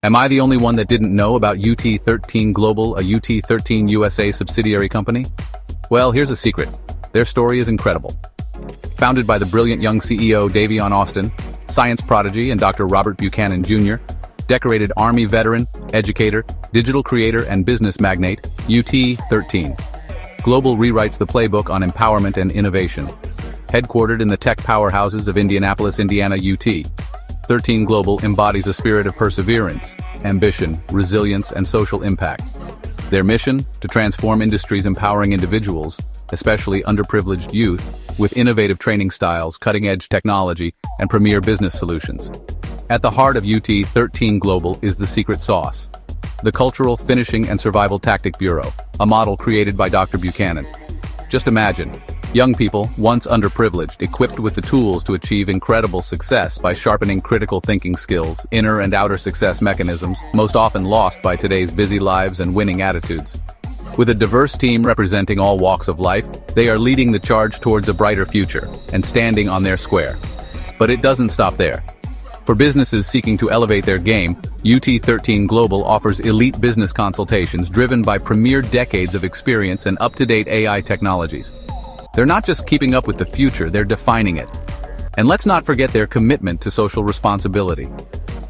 Am I the only one that didn't know about UT13 Global, a UT13 USA subsidiary company? Well, here's a secret. Their story is incredible. Founded by the brilliant young CEO Davion Austin, science prodigy, and Dr. Robert Buchanan Jr., decorated Army veteran, educator, digital creator, and business magnate, UT13 Global rewrites the playbook on empowerment and innovation. Headquartered in the tech powerhouses of Indianapolis, Indiana, UT13 Global embodies a spirit of perseverance, ambition, resilience, and social impact. Their mission: to transform industries, empowering individuals, especially underprivileged youth, with innovative training styles, cutting-edge technology, and premier business solutions. At the heart of UT13 Global is the secret sauce: the Cultural Finishing and Survival Tactic Bureau, a model created by Dr. Buchanan. Just imagine, young people, once underprivileged, equipped with the tools to achieve incredible success by sharpening critical thinking skills, inner and outer success mechanisms, most often lost by today's busy lives and winning attitudes. With a diverse team representing all walks of life, they are leading the charge towards a brighter future and standing on their square. But it doesn't stop there. For businesses seeking to elevate their game, UT13 Global offers elite business consultations driven by premier decades of experience and up-to-date AI technologies. They're not just keeping up with the future, they're defining it. And let's not forget their commitment to social responsibility.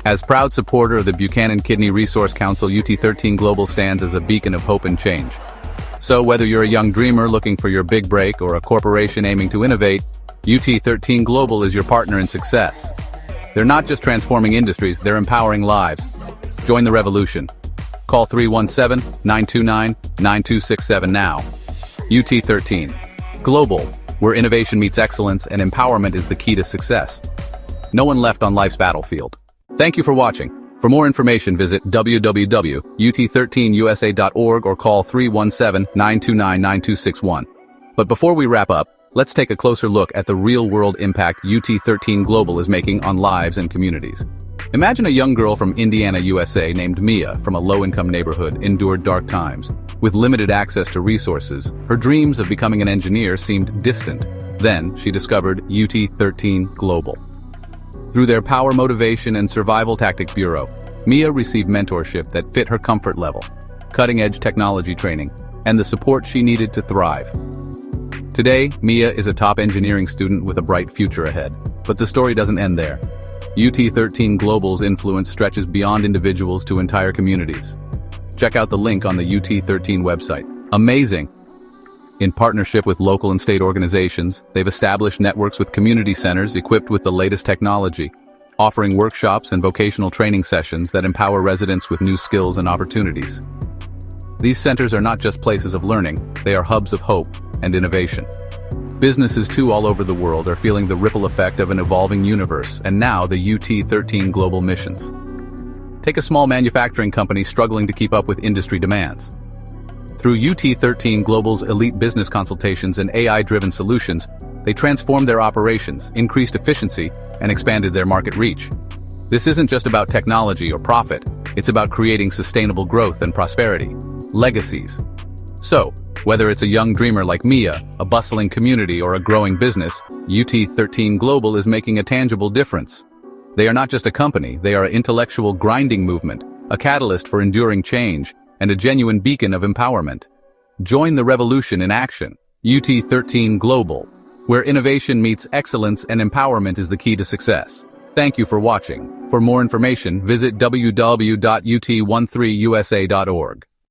As proud supporter of the Buchanan Kidney Resource Council, UT13 Global stands as a beacon of hope and change. So whether you're a young dreamer looking for your big break or a corporation aiming to innovate, UT13 Global is your partner in success. They're not just transforming industries, they're empowering lives. Join the revolution. Call 317-929-9267 now. UT13 Global, where innovation meets excellence and empowerment is the key to success. No one left on life's battlefield. Thank you for watching. For more information, visit www.ut13usa.org or call 317-929-9261. But before we wrap up, let's take a closer look at the real-world impact UT13 Global is making on lives and communities. Imagine a young girl from Indiana, USA named Mia from a low-income neighborhood endured dark times. With limited access to resources, her dreams of becoming an engineer seemed distant. Then, she discovered UT13 Global. Through their Power Motivation and Survival Tactic Bureau, Mia received mentorship that fit her comfort level, cutting-edge technology training, and the support she needed to thrive. Today, Mia is a top engineering student with a bright future ahead. But the story doesn't end there. UT13 Global's influence stretches beyond individuals to entire communities. Check out the link on the UT13 website. Amazing! In partnership with local and state organizations, they've established networks with community centers equipped with the latest technology, offering workshops and vocational training sessions that empower residents with new skills and opportunities. These centers are not just places of learning, they are hubs of hope and innovation. Businesses too all over the world are feeling the ripple effect of an evolving universe, and now the UT13 Global missions. Take a small manufacturing company struggling to keep up with industry demands. Through UT13 Global's elite business consultations and AI-driven solutions, they transformed their operations, increased efficiency, and expanded their market reach. This isn't just about technology or profit, it's about creating sustainable growth and prosperity. Legacies. So, whether it's a young dreamer like Mia, a bustling community, or a growing business, UT13 Global is making a tangible difference. They are not just a company, they are an intellectual grinding movement, a catalyst for enduring change, and a genuine beacon of empowerment. Join the revolution in action. UT13 Global, where innovation meets excellence and empowerment is the key to success. Thank you for watching. For more information, visit www.ut13usa.org.